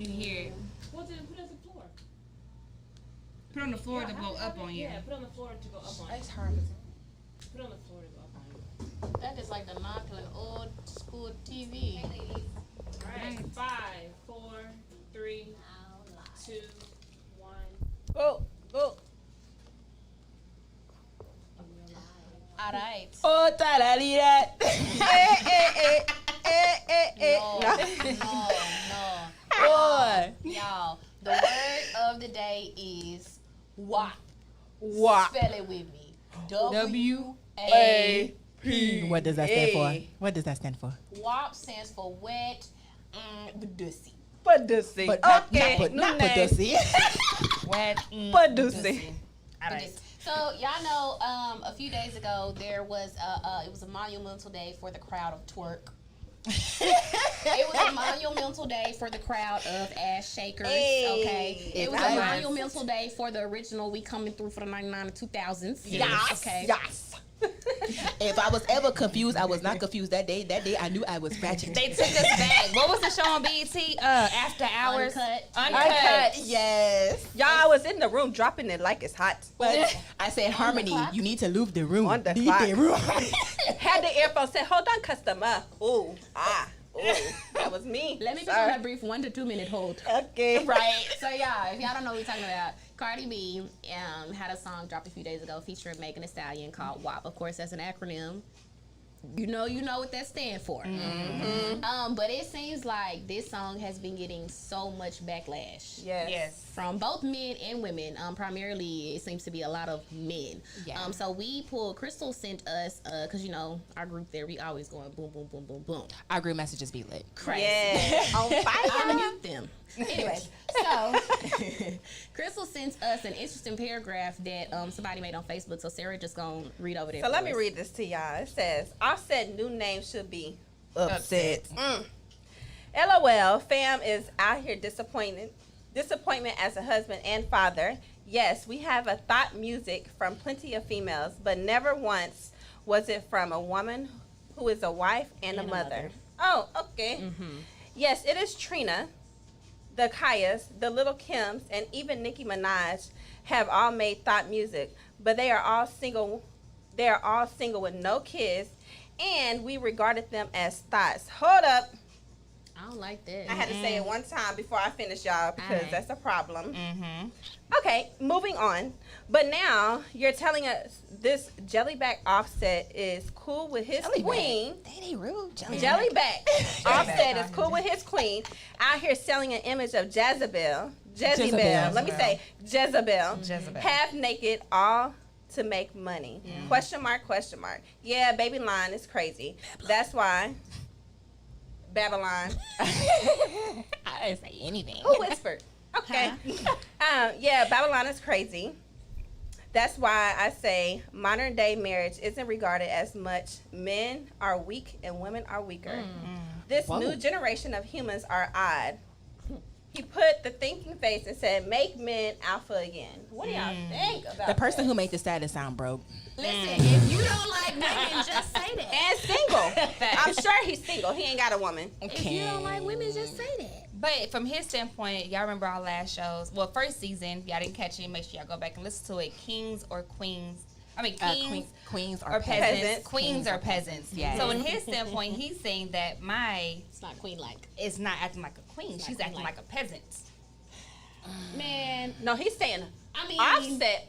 can hear it. Well, then put it on the floor. Put it on the floor to go up on you. Yeah, put it on the floor to go up on you. It's hard. Put it on the floor to go up on you. That is like the knock to an old school TV. All right. 5, 4, 3, 2, 1. Go. All right. Oh, tararira. No. Boy. Y'all, the word of the day is WAP. WAP. Spell it with me. W-A-P. What does that stand for? What does that stand for? WAP stands for wet Badusi. Padusi. But Okay. not Padusi. Wet. Padusi. All right. So y'all know, a few days ago there was it was a monumental day for the crowd of twerk. It was a monumental day for the crowd of ass shakers. Okay, it was a monumental day for the original We Coming Through for the 99 and 2000s. Yes. Okay. Yes. If I was ever confused, I was not confused that day. That day, I knew I was ratchet. They took us back. What was the show on BET? After Hours. Uncut. Yes. Y'all was in the room dropping it like it's hot. But I said, Harmony, clock? you need to leave the room. On the Leave clock. the room. Had the earphone said, hold on, customer. Ooh. That was me. Let me put on a brief 1 to 2 minute hold. Okay. Right. So y'all, if y'all don't know what we're talking about, Cardi B had a song dropped a few days ago featuring Megan Thee Stallion called WAP. Of course, that's an acronym. You know what that stands for. Mm-hmm. But it seems like this song has been getting so much backlash. Yes. From both men and women. Primarily, it seems to be a lot of men. Yeah. So Crystal sent us, because our group there, we always going boom, boom, boom, boom, boom. Our group messages be lit. Crazy. Yeah. On fire. I'm gonna mute them. Anyway, so Crystal sent us an interesting paragraph that somebody made on Facebook. So Sarah just gonna read over there. So let me read this to y'all. It says, Offset new name should be Upset. LOL, fam is out here disappointment as a husband and father. Yes, we have a thought music from plenty of females, but never once was it from a woman who is a wife and a mother. Oh, okay. Mm-hmm. Yes, it is Trina, the Kayas, the Little Kims, and even Nicki Minaj have all made thought music, but they are all single. They are all single with no kids, and we regarded them as thoughts. Hold up. I don't like that. I had to say it one time before I finish, y'all, because Alright. that's a problem. Mm-hmm. Okay, moving on. But now you're telling us this Jellyback Offset is cool with his queen. They rude. Jellyback Offset is cool with his queen. Out here selling an image of Jezebel. Let me say Jezebel. Half naked, all to make money. Question mark. Yeah, baby line is crazy. That's why. Babylon. I didn't say anything. Who whispered? Okay. Yeah, Babylon is crazy. That's why I say modern day marriage isn't regarded as much. Men are weak and women are weaker. This new generation of humans are odd. He put the thinking face and said, make men alpha again. What do y'all think about The person this? who made the status sound broke. Listen, if you don't like women, just say that. And single. I'm sure he's single. He ain't got a woman. If you don't like women, just say that. But from his standpoint, y'all remember our last shows. Well, first season, if y'all didn't catch it, make sure y'all go back and listen to it. Kings or queens. I mean, kings Queens or peasants. peasants. Queens or peasants. Yeah. So in his standpoint, he's saying that It's not queen-like. is not acting like a queen. She's acting like a peasant. Man, No, he's saying I mean,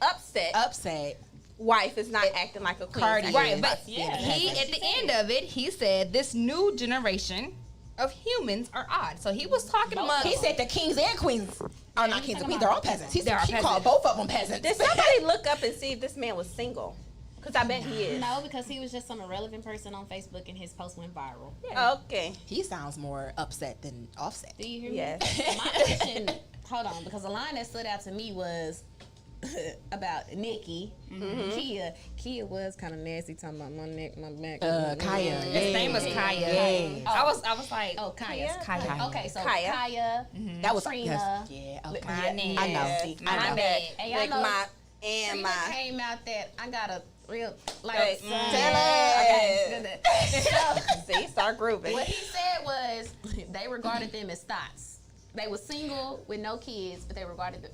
Upset. wife is not acting like a queen. Cardi Right, is. but Yeah, he at the end of it, he said this new generation of humans are odd. So he was talking about. He said the kings and queens are not kings and queens. They're all peasants. He They're all called both of them peasants. Did somebody look up and see if this man was single? Because I bet he is. no, because he was just some irrelevant person on Facebook and his post went viral. Okay. He sounds more upset than Offset. Do you hear me? Yes. My question, hold on, because the line that stood out to me was about Nikki. Kia was kind of nasty, talking about my neck, my back. Kaya. His name was Kaya. Yeah. I was like, Oh, Kaya. Kaya. Okay, so Kaya. Kaya, That was Trina. Yeah. Okay. My name. I know. Yes. I know. And y'all Like know my and Trina my. came out that I got a real, like, Hey, okay. See, start grooving. What he said was they regarded them as thoughts. They were single with no kids, but they regarded the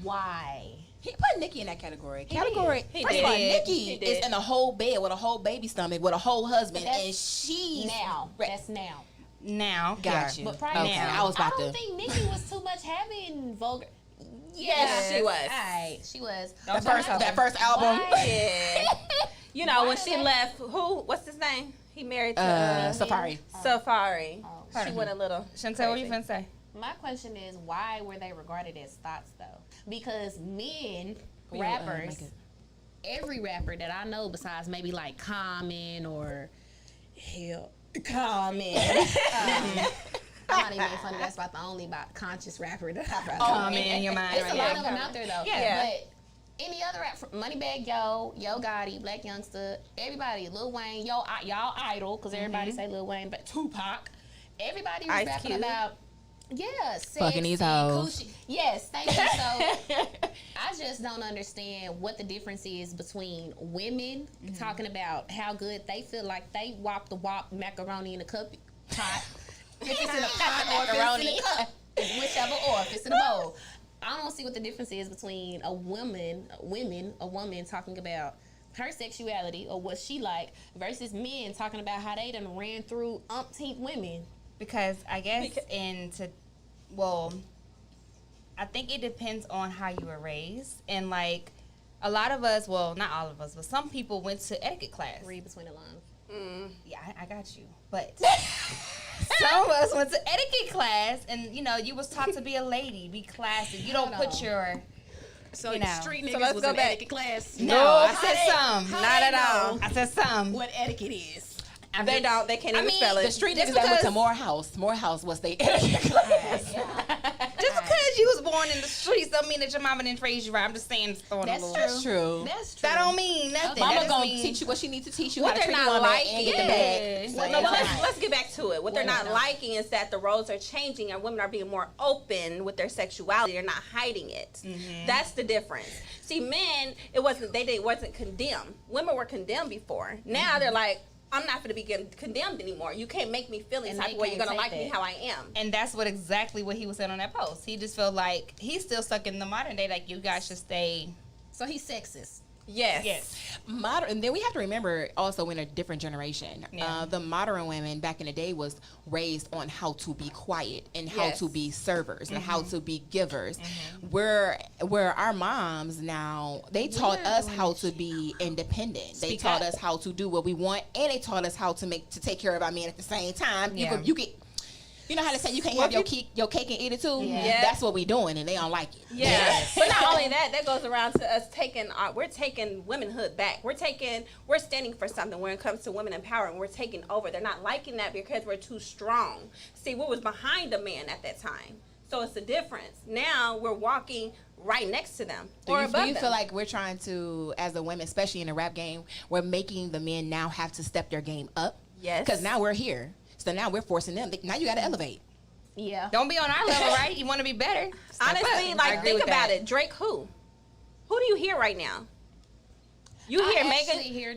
why. He put Nikki in that category. First did. of all, He Nikki did. is in a whole bed with a whole baby stomach with a whole husband, That's and she's Now, that's now. Now, got yeah. you. But prior Okay, to, I was about don't to. think Nikki was too much having vulgar. Yes, she was. Alright, she was. That first album. Why? Yeah. You know, when Why she did they- left, what's his name? He married to Safari. Safari. Oh. She went a little. Chantel, what you crazy. finna say? My question is, why were they regarded as thoughts though? Because men, Yeah, rappers, make it. every rapper that I know besides maybe like Common or hell, Common. I'm not even being funny. That's about the only conscious rapper that I've heard. Common in your mind There's right a lot now. of them out there though. Yeah. But any other rap, Moneybagg Yo, Yo Gotti, Black Youngster, everybody, Lil Wayne, y'all idol, because everybody say Lil Wayne, but Tupac. Everybody was Ice rapping Cube. about, yeah, sexy, Fucking these hoes. coochie. Yes, thank you. So I just don't understand what the difference is between women talking about how good they feel like they wop the macaroni in a cup pot. If it's in a pot or if it's in a cup, whichever, or if it's in a bowl. I don't see what the difference is between a woman talking about her sexuality or what she like versus men talking about how they done ran through umpteen women. Because I guess I think it depends on how you were raised. And like a lot of us, well, not all of us, but some people went to etiquette class. Read between the lines. Yeah, I got you. But some of us went to etiquette class and you was taught to be a lady, be classy. You don't Hold put on. your So You know. street So niggas let's was go in back. etiquette class. No, I said some. How Not they at all. know I said some. what etiquette is. They don't. They can't I even mean, spell The it. street Just niggas that went to because- Morehouse was they etiquette class. Just because you was born in the streets don't mean that your mama didn't raise you right. I'm just saying, just throwing That's a little. true. That's true. That's true. That don't mean nothing. Okay. That Mama just gonna mean- teach you what she needs to teach you, What how to they're treat a not woman liking. and get the Yeah. bag. Well, No, but Right. let's get back to it. What they're not no. liking is that the roles are changing and women are being more open with their sexuality. They're not hiding it. That's the difference. See, men, they wasn't condemned. Women were condemned before. Now they're like, I'm not going to be condemned anymore. You can't make me feel any And type they of way. You're can't going to take like me that. how I am. And that's exactly what he was saying on that post. He just felt like he's still stuck in the modern day. Like, you guys should stay. So he's sexist. Yes. Modern, and then we have to remember also in a different generation, Yeah. the modern women back in the day was raised on how to be quiet and how Yes. to be servers and how to be givers. Where our moms now, they taught are us doing how this to be independent. They Speak taught up. us how to do what we want, and they taught us how to take care of our men at the same time. Yeah. You can. You know how they say you can't have your cake and eat it too? Yeah. That's what we doing, and they don't like it. Yeah, but not only that, that goes around to us we're taking womanhood back. We're standing for something when it comes to women empowerment. We're taking over. They're not liking that because we're too strong. See, what was behind a man at that time? So it's a difference. Now we're walking right next to them or Do above you them. feel like we're trying to, as a women, especially in the rap game, we're making the men now have to step their game up? Yes. Because now we're here. So now we're forcing them. Now you got to elevate. Yeah. Don't be on our level, right? You want to be better. Step Honestly, up. I like agree think with about that. it. Drake, who do you hear right now? You hear I Megan? actually hear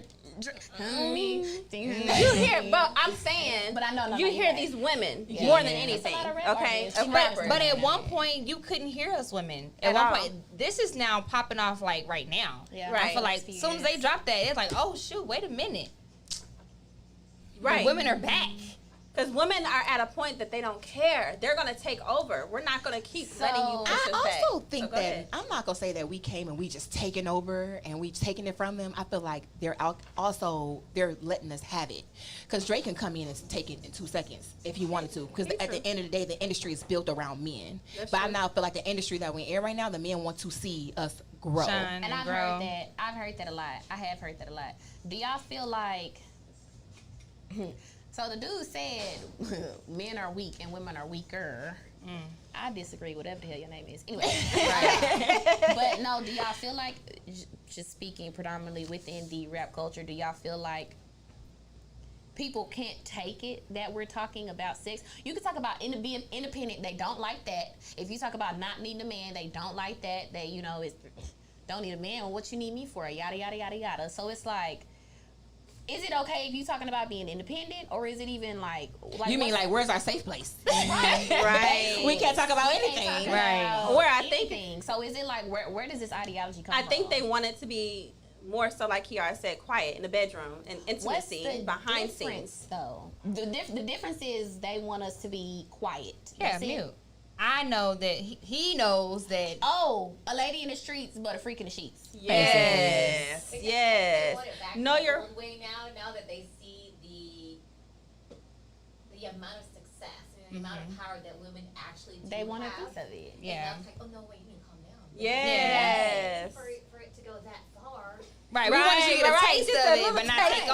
me. You hear, but I'm saying, But I know, you you're hear right. these women Yeah. more than Yeah. anything. That's a lot of rap Okay, artists. of She rappers. But at one point, you couldn't hear us women. At At one all. point, this is now popping off like right now. Yeah. I Right. feel like as soon as they drop that, it's like, oh shoot, wait a minute. Right. The women are back. Because women are at a point that they don't care. They're going to take over. We're not going to keep letting you push I us back. also think So go that ahead. I'm not gonna say that we came and we just taking over and we taking it from them. I feel like they're letting us have it, because Drake can come in and take it in 2 seconds if he wanted to. Because at the end of the day, the industry is built around men. That's but I true. now feel like the industry that we're in right now, the men want to see us grow. Shine And I've grow. heard that. I've heard that a lot. I have heard that a lot. Do y'all feel like? So the dude said men are weak and women are weaker. I disagree. Whatever the hell your name is. Anyway, but no. Do y'all feel like, just speaking predominantly within the rap culture, do y'all feel like people can't take it that we're talking about sex? You can talk about being independent. They don't like that. If you talk about not needing a man, they don't like that. They, don't need a man. Well, what you need me for? Yada, yada, yada, yada. So it's like, Is it okay if you talking about being independent, or is it even like You mean like where's our safe place? Right. We can't talk about we can't anything. talk Right. about Or I think- anything. So is it like where does this ideology come I from? think they want it to be more so, like Kiara said, quiet in the bedroom and What's intimacy the behind difference, scenes. though? The difference is they want us to be quiet. Yeah, That's it. mute. I know that he knows that. Oh, a lady in the streets, but a freak in the sheets. Yes, They yes. want it back Know the your old way now that they see the amount of success and the amount of power that women actually do They want a have. piece of it. And Yeah. now it's like, oh no, wait, you need to calm down. yes. For it to go that far. Right, we wanted you to get a right, taste just of a it, little but not take taste.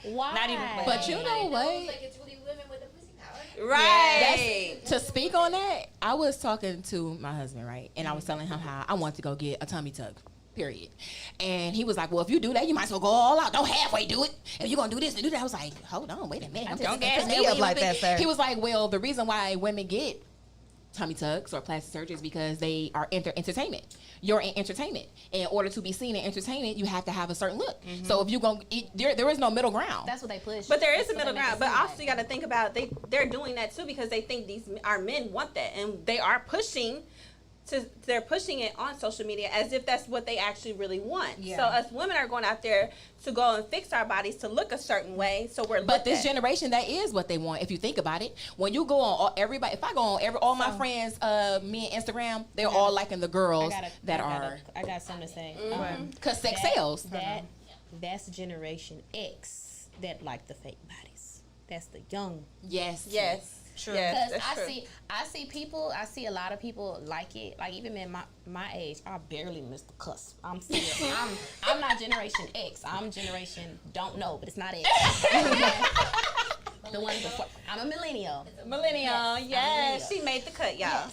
over. Why? Not even play. But you know Everybody what? knows, like, it's really women with the pussy power. Right. To speak on that, I was talking to my husband, right? And I was telling him how I wanted to go get a tummy tuck, period. And he was like, well, if you do that, you might as well go all out. Don't halfway do it. If you're going to do this and do that, I was like, hold on, wait a minute. I'm Don't just gas putting me that up way like up in- that, sir. He was like, well, the reason why women get tummy tucks or plastic surgery is because they are entertainment. You're in entertainment. In order to be seen in entertainment, you have to have a certain look. So if you're going to, there is no middle ground. That's what they push. But there is That's a what middle they make ground. it But seem also like. you got to think about they're doing that too because they think our men want that, and they are pushing. They're pushing it on social media as if that's what they actually really want. Yeah. So us women are going out there to go and fix our bodies to look a certain way. So we're But looked this at. generation, that is what they want. If you think about it, when you go on everybody, if I go on all my friends, me and Instagram, they're all liking the girls I got something to say. because sex That- sells. That's Generation X that like the fake bodies. That's the young. Yes. Yes. True. Yes, Because that's true. I see a lot of people like it. Like even in my age, I barely missed the cusp. I'm still, I'm not Generation X. I'm Generation don't know, but it's not X. The ones before. I'm a millennial. Millennial. Yes. She made the cut, y'all.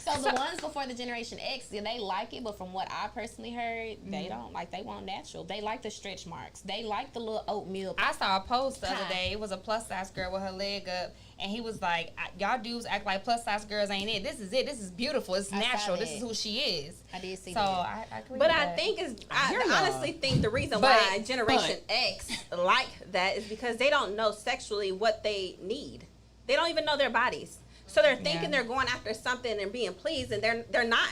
So the ones before the Generation X, yeah, they like it, but from what I personally heard, they don't like. They want natural. They like the stretch marks. They like the little oatmeal. I saw a post the other day. It was a plus size girl with her leg up, and he was like, "Y'all dudes act like plus size girls ain't it. This is it. This is beautiful. It's I saw natural. This that. is who she is." I did see So that. I agree. But with I that. think hear I y'all. honestly think the reason But- why Generation X like that is because they don't know sexually what they need. They don't even know their bodies. So they're thinking Yeah. they're going after something and being pleased, and they're not,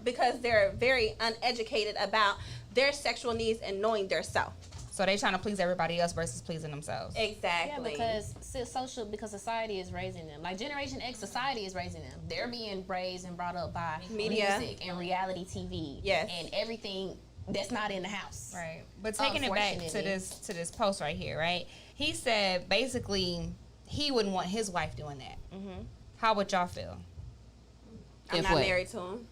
because they're very uneducated about their sexual needs and knowing their self. So they trying to please everybody else versus pleasing themselves. Yeah, Exactly. because society is raising them. Like Generation X, society is raising them. They're being raised and brought up by Media. music and reality TV. Yes. And everything that's not in the house. Right. But taking it back to Unfortunately. this post right here, right? He said basically he wouldn't want his wife doing that. Mhm. How would y'all feel? I'm If not what? married to him.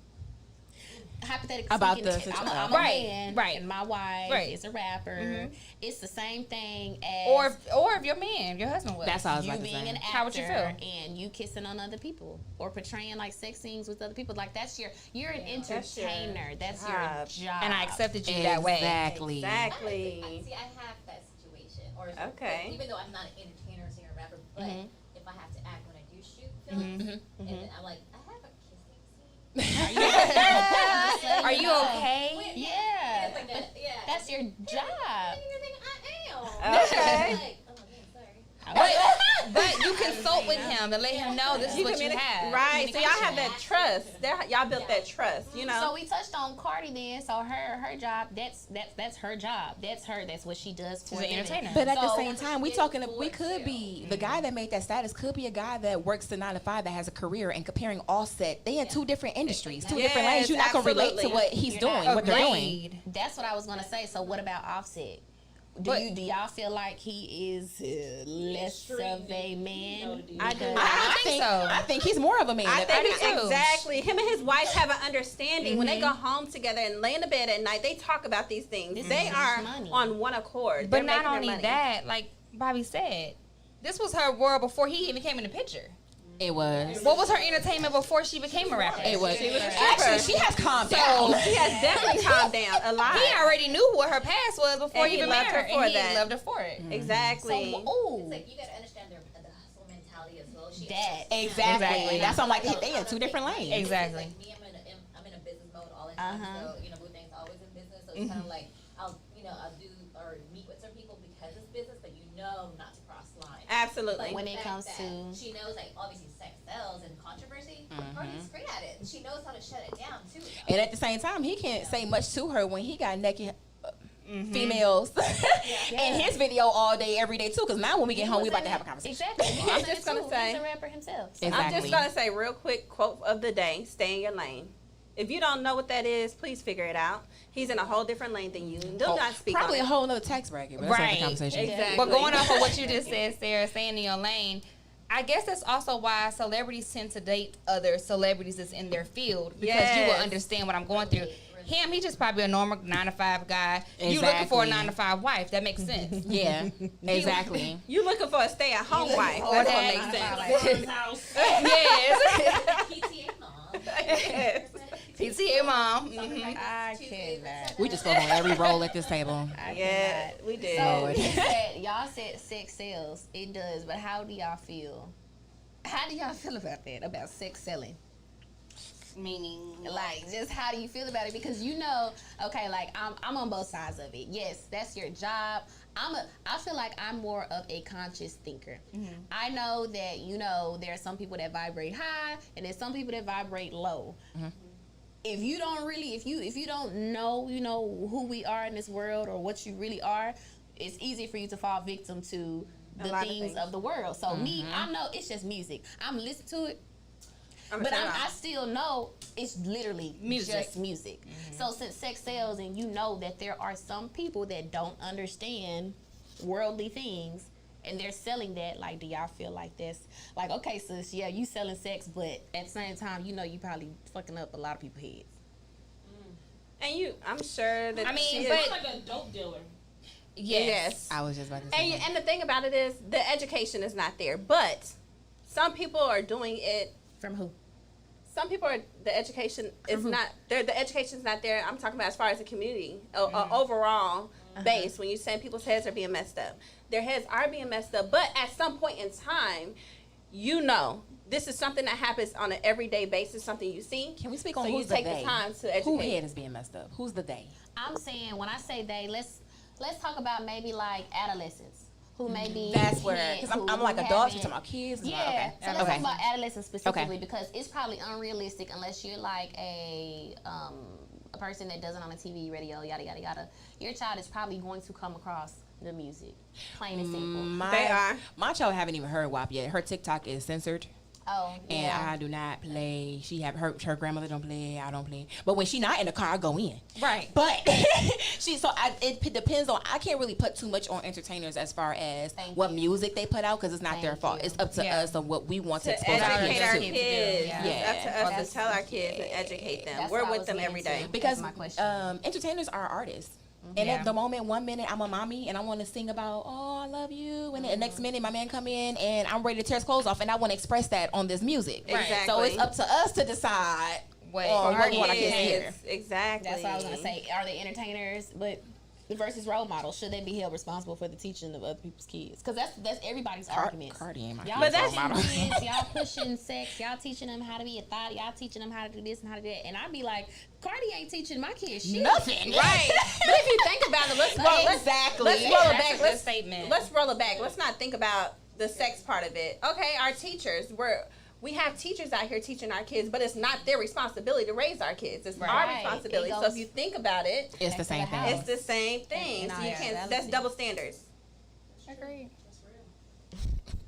Hypothetically About speaking, the I'm situation. a Right, man, right. and my wife Right. is a rapper. It's the same thing as Or if your man, your husband was. That's all I was you about to being say. an actor How would you feel? and you kissing on other people or portraying like sex scenes with other people. Like you're an That's your entertainer. That's your job. job. And I accepted you that way. Exactly. Exactly. See, I have that situation. Or Okay. even though I'm not an entertainer or singer rapper, but if I have to act when I do shoot Mm-hmm. films, and then I'm like, I have a kissing scene. Are you okay? Yeah. It's like that. Yeah. That's your job. You think I am. Okay. Like, oh man, sorry. But you consult with him and let him know this is what you communi- have. Right. So y'all have that trust. Y'all built that trust, you know? So we touched on Cardi then. So her job, that's her job. That's what she does for She's an a living. entertainer. But at the So- same time, we could be the guy that made that status could be a guy that works the 9 to 5 that has a career, and comparing Offset, they in two different industries, two different Yes, lanes. You're not gonna relate to absolutely. what he's You're doing, not. what they're doing. Agreed. That's what I was gonna say. So what about Offset? But- Do y'all feel like he is less of a man? I do Because- not. I think so. I think he's more of a man. I than think do too. exactly. Him and his wife have an understanding. When they go home together and lay in the bed at night, they talk about these things. This They is are money. on one accord. But They're not making their only money. that, like Bobby said, this was her world before he even came in the picture. It was. What was her entertainment before she became a rapper? It was. She was a Actually, stripper. she has calmed So- down. She has definitely calmed down a lot. He already knew what her past was before And he he even loved met her her, for and he that. loved her for it. Exactly. So, ooh, It's like you gotta understand the hustle mentality as well. She that Exactly. That's why I'm like, they in two different lanes. Exactly. Like me, I'm in a business mode all the Uh-huh. time. So Boo Thing's always in business. So it's kind of like I'll do or meet with some people because it's business. Absolutely. When it fact comes that to- she knows, like, obviously sex sells and controversy. Cardi's great at it. She knows how to shut it down too. though. And at the same time, he can't say much to her when he got naked females in his video all day, every day too. Because now when we get home, we about to have a conversation. Exactly. I'm just gonna say- he's a rapper himself. So. Exactly. I'm just gonna say real quick quote of the day: "Stay in your lane." If you don't know what that is, please figure it out. He's in a whole different lane than you. Do not speak Probably on a it. whole nother tax bracket. But that's Right. another conversation. Exactly. But going off of what you just said, Sarah, staying in your lane, I guess that's also why celebrities tend to date other celebrities that's in their field, because you will Yes. understand what I'm going through. Him, he just probably a normal 9 to 5 guy. You looking for a Exactly. 9 to 5 wife? That makes sense. Yeah, exactly. You looking for a stay-at-home wife? Or That's what that- makes sense. Mama's house. Yes. PTA mom. Yes. PTA mom. I cannot. We just spoke on every role at this table. Yeah, we did. So Lord. y'all said sex sells. It does, but how do y'all feel? How do y'all feel about that? About sex selling? Meaning, Like, just how do you feel about it? Because you know, okay, like I'm on both sides of it. Yes, that's your job. I feel like I'm more of a conscious thinker. I know that, you know, there are some people that vibrate high and there's some people that vibrate low. If you don't really, if you don't know, you know, who we are in this world or what you really are, it's easy for you to fall victim to the lot of things things. of the world. So me, I know it's just music. I'm listening to it, but I still know it's literally Music. just music. So since sex sells and you know that there are some people that don't understand worldly things and they're selling that, like, do y'all feel like this? Like, okay, sis, yeah, you selling sex, but at the same time, you know you probably fucking up a lot of people's heads. And I'm sure that I mean, she but- is, Like a dope dealer. yes. I was just about to say. and the thing about it is the education is not there. But some people are doing it. From who? Some people are, the education is not there. The education is not there. I'm talking about as far as the community, overall base. When you saying people's heads are being messed up, their heads are being messed up. But at some point in time, you know, this is something that happens on an everyday basis. Something you see. Can we speak on so who's you take the they? the time to educate. Who head is being messed up? Who's the they? I'm saying, when I say they, let's talk about maybe like adolescents who maybe That's where, because I'm like adults, you're talking about kids. Yeah, Okay. so let's Okay. talk about adolescents specifically because it's probably unrealistic unless you're like a person that does it on the TV, radio, yada yada yada. Your child is probably going to come across the music, plain and simple. They are. My child haven't even heard WAP yet. Her TikTok is censored. Oh, And yeah. I do not play. She have her grandmother don't play. I don't play. But when she not in the car, I go in. Right. But it depends on. I can't really put too much on entertainers as far as Thank what you. music they put out because it's not Thank their fault. you. It's up to Yeah. us on what we want to To expose our educate our kids to. kids. Yeah. It's up to us That's- to tell our kids and educate them. That's We're what I with was them getting every to. day. Because That's my question. entertainers are artists. And Yeah. at the moment, one minute I'm a mommy and I want to sing about, oh, I love you. And then the next minute my man come in and I'm ready to tear his clothes off and I want to express that on this music. Right. Exactly. So it's up to us to decide What on our what we want our kids kids to hear. hear. Exactly. That's what I was gonna say. Are they entertainers? But versus role models, should they be held responsible for the teaching of other people's kids? Because that's everybody's argument. Cardi ain't my Y'all kid's that's- role model. teaching kids, y'all pushing sex, y'all teaching them how to be a thought, y'all teaching them how to do this and how to do that. And I'd be like, Cardi ain't teaching my kids shit. Nothing. Right. But if you think about it, let's roll it back. That's a good statement. Let's roll it back. Let's not think about the sex part of it. Okay, our teachers, we have teachers out here teaching our kids, but it's not their responsibility to raise our kids. It's our Right. responsibility. It So goes- if you think about it, It's the same thing. it's the same thing. And So you yeah, can't. that's That's it. double standards. Agreed.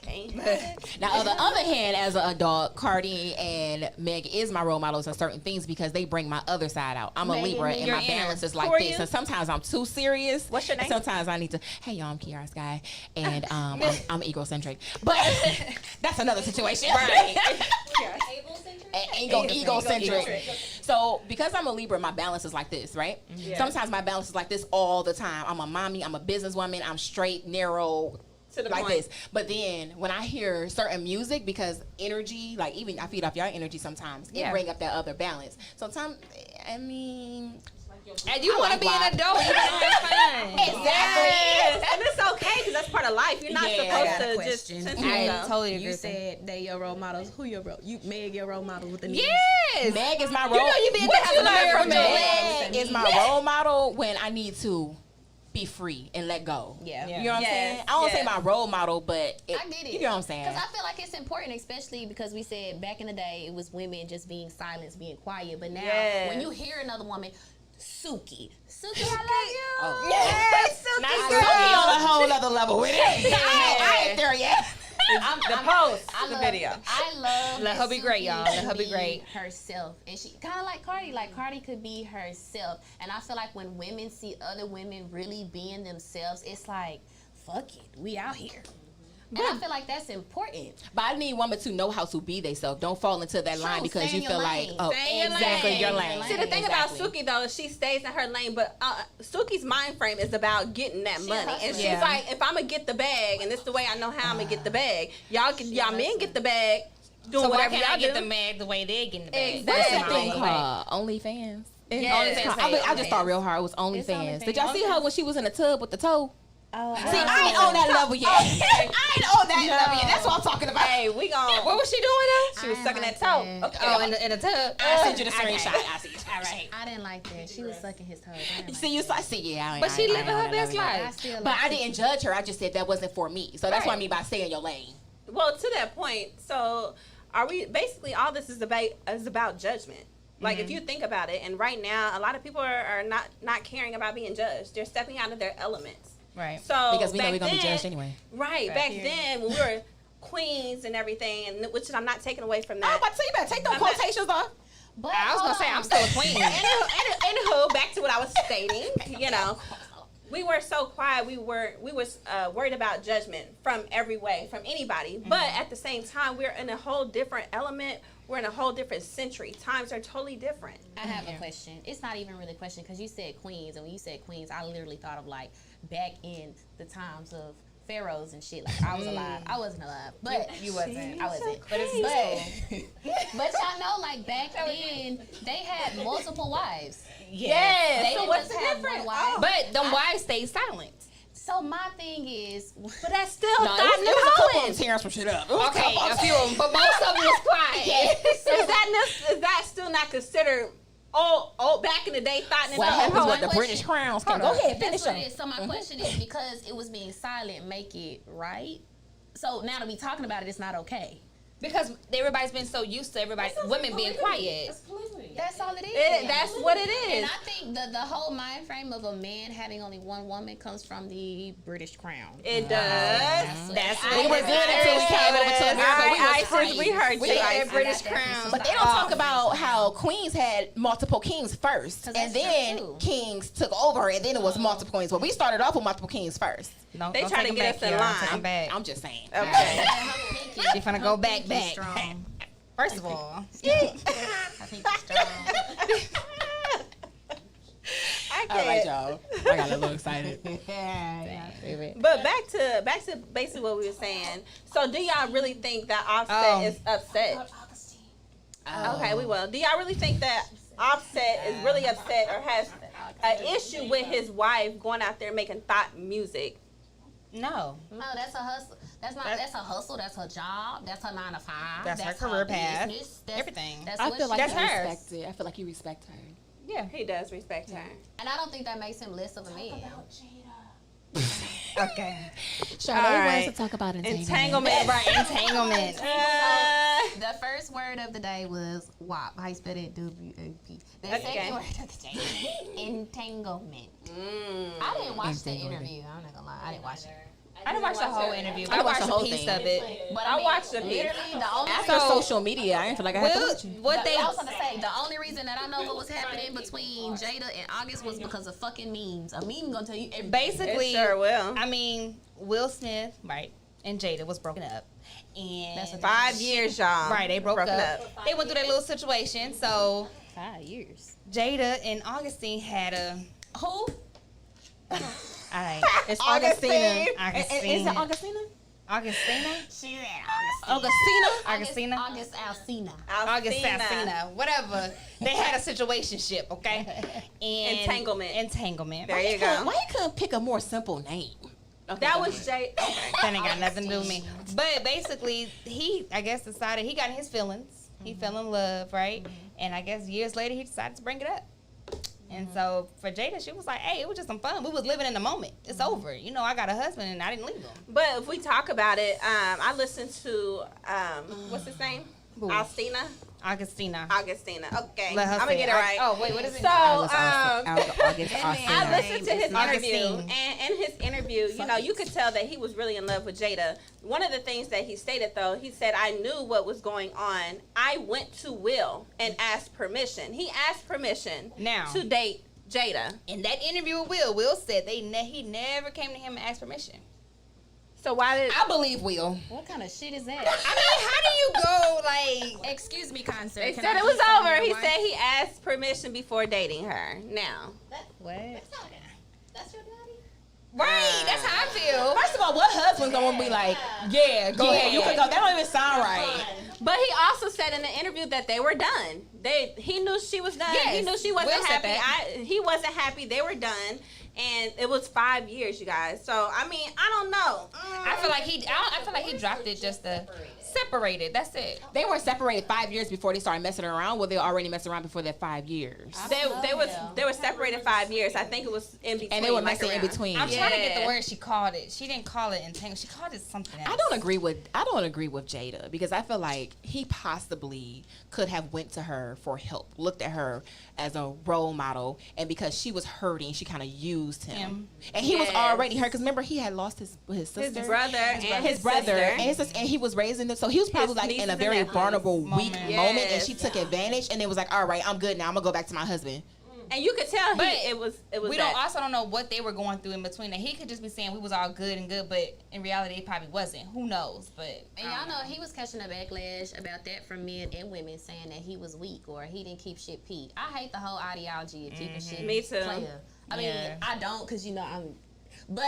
Okay. Now, on the other hand, as an adult, Cardi and Meg is my role models in certain things because they bring my other side out. I'm a Meg, Libra and you're my in. balance is Who like are this. you? And sometimes I'm too serious. What's your name? And sometimes I need to, hey, y'all, I'm Kiara Sky. And I'm egocentric. But that's another situation. Right. Able-centric? Egocentric. So because I'm a Libra, my balance is like this, right? Yeah. Sometimes my balance is like this all the time. I'm a mommy. I'm a businesswoman. I'm straight, narrow, To the like point. this. But then when I hear certain music, because energy, like even I feed off your energy sometimes, it Yeah. bring up that other balance. Sometimes, I mean, And you I want to like be WAP. an adult, you want to have fun. Yes. And it's okay because that's part of life. You're not Yeah. I supposed got a to just question. censor I yourself. totally agree. You with that. said they your role models. Who your role? You Meg your role model with the knees. Yes. Meg is my role. You know you be in the What house you with a mirror learn from from Meg. Meg is my role model when I need to be free and let go. Yeah. You know what I'm Yes, saying? I don't say yes. my role model, but I get it. You know what I'm saying? Because I feel like it's important, especially because we said back in the day it was women just being silent, being quiet. But now, Yes. when you hear another woman, Suki, I love you. Oh. Yes, Suki Not girl. Suki on a whole other level with it. I ain't there yet. The post, I the love, video. I love. Let that her be great, Suki y'all. Let can her be great. Herself, and she kind of like Cardi. Like Cardi could be herself, and I feel like when women see other women really being themselves, it's like, fuck it, we out here. And I feel like that's important. But I need women to know how to be themselves. Don't fall into that line True, because stay you in feel your like, lane. oh, Stay in your exactly, lane. your lane. See, the thing about Exactly. Suki though, is she stays in her lane, but Suki's mind frame is about getting that money, hustler. and she's Yeah. like, if I'm gonna get the bag, and this is the way I know how I'm gonna get the bag. Y'all men get the bag, doing So why whatever can't y'all I get do. the bag the way they're getting the bag? Exactly. What's that Exactly. thing called? OnlyFans? Yes. OnlyFans. I just thought real hard. It was OnlyFans. Did y'all see her when she was in the tub with the toe? Oh, See, I ain't on that level yet. I ain't on that level yet. That's what I'm talking about. Hey, we gon' What was she doing She was I sucking like that toe. that. Okay. though? Oh, in the tub. I sent you the Okay. screenshot. I see you. All right. I didn't like that. She was sucking his toes. I didn't See, you I see, yeah. But she living her best I life. still But like I didn't judge her. I just said that wasn't for me. So that's what I Right. mean by stay in your lane. Well, to that point, so are we basically all this is about judgment. Like if you think about it, and right now a lot of people are not caring about being judged. They're stepping out of their elements. Right. So Because we know back we're going to be then- judged anyway. Right. Right. Back Period. then when we were queens and everything, and which I'm not taking away from I'm that. about to say, you better take those I'm not- quotations off. But I was hold gonna say on. I'm still a queen. Anywho, back to what I was stating. You know, we were so quiet. We was worried about judgment from every way, from anybody. But at the same time, we're in a whole different element. We're in a whole different century. Times are totally different. I have a question. It's not even really a question because you said queens, and when you said queens, I literally thought of like back in the times of pharaohs and shit. Like I was alive. I wasn't alive, but You wasn't. I wasn't. But it's But y'all know, like back then, they had multiple wives. Yes. They So didn't what's just the have difference? one wife. But them wives stay silent. So my thing is, But that's still No, thought it and was a couple of hoeing. them tearing some shit up. It was a Okay, couple a of few of them, but most of them was quiet. Is that still not considered old back in the day thought and What happens Hold with on. the Question. British crowns? Go Hold on. ahead, finish that's what them. it is. So my question is, because it was being silent, make it right? So now that we talking about it, it's not okay. Because everybody's been so used to women being quiet. That's polygamy. That's all it is. That's what it And is. I think the whole mind frame of a man having only one woman comes from the British crown. It does. That's We were good until we came over to America. We heard We you. had Isis. British I got that crown. from But they don't talk about how queens had multiple kings first, 'Cause and that's then true, too. kings took over, and then it was multiple queens. Well, we started off with multiple kings first. No, They don't trying take to them get back, us in y'all. line. Take them back. I'm just saying. Okay. She finna go back. Strong. First of all, I think it's strong. I All right, can't. y'all. I got a little excited. But back to basically what we were saying. So do y'all really think that Offset is upset? Okay, we will. Do y'all really think that Offset is really upset or has an issue with his wife going out there making thought music? no. No, that's a hustle. That's a hustle. That's her job. That's her 9 to 5. That's her career path. business. That's, Everything. That's I what feel like she That's you does. hers. respect it. I feel like you respect her. Yeah. He does respect her. And I don't think that makes him less of a man. Okay. Sure, All they right. want us to talk about Entanglement. Right. Entanglement. The first word of the day was WAP. How you spell it? W-A-P. The Okay. second word of the day, entanglement. I didn't watch the interview. I'm not gonna lie. I didn't watch it. I didn't watch the whole interview. I I watched watched the a whole piece thing. of it. But I watched the literally, the only After social media, I didn't feel like I had to Well, watch it. what they I was gonna say the only reason that I know what was happening between Jada and August was because of fucking memes. A meme gonna tell you everything. basically, It sure will. I mean, Will Smith, right, and Jada was broken up, and That's what 5 years, y'all. right, they broke Broken up. They went through that little situation. So 5 years. Jada and Augustine had a Who? all right. It's Augustine. Is Augustine. it Augustina? Augustina? She Augustina? Augustina? August Alsina. Augustina, whatever. They had a situationship, okay? And Entanglement. Entanglement. There you go. Why you couldn't pick a more simple name? That was Jay. That ain't got nothing to do with me. But basically, he, I guess, decided he got in his feelings. He fell in love, right? And I guess years later, he decided to bring it up. And so for Jada, she was like, hey, it was just some fun. We was living in the moment. It's over. You know, I got a husband and I didn't leave him. But if we talk about it, I listened to what's his name? Augustina. Okay, Let her I'm gonna say get it right. Oh, wait, what is it? So I I listened to his interview, Augustine. and in his interview, you know, you could tell that he was really in love with Jada. One of the things that he stated, though, he said, "I knew what was going on. I went to Will and asked permission. He asked permission Now. to date Jada. In that interview with Will said he never came to him and asked permission. So why did I believe Will. What kind of shit is that? I mean, how do you go like? Excuse me, concert. they Can said I it was get some over? of He your wine? said he asked permission before dating her. Now, What? That's your daddy? Right, that's how I feel. First of all, what husband's gonna be like? Yeah, go ahead. You can go. That don't even sound right. but he also said in the interview that they were done. He knew she was done. He Yes, knew she wasn't Will said happy. He wasn't happy. They were done, and it was 5 years, you guys. So I mean, I don't know. I feel like he dropped it just to separate it. That's it. They were separated 5 years before they started messing around. Well, they were already messing around before that 5 years. They were separated 5 years. I think it was in between. And they were like messing in around. between. I'm trying to get the Yeah. word she called it. She didn't call it entangled. She called it something else. I don't agree with Jada because I feel like he possibly could have went to her for help, looked at her as a role model, and because she was hurting, she kind of used him. And he was Yes. already hurt because remember he had lost his sister, His brother and his brother, sister. and his sister, and he was raising them, so he was probably His like nieces in a and very nephews. vulnerable, weak Moment. moment, and Yes. she took advantage, and it was like, all right, I'm good now. I'm gonna go back to my husband. And you could tell But it was. We don't know what they were going through in between. That he could just be saying we was all good and good, but in reality it probably wasn't. Who knows? But And y'all know he was catching a backlash about that from men and women saying that he was weak or he didn't keep shit peed. I hate the whole ideology of keeping shit Me too. player. I mean, Yeah. I don't because, you know, I'm... But...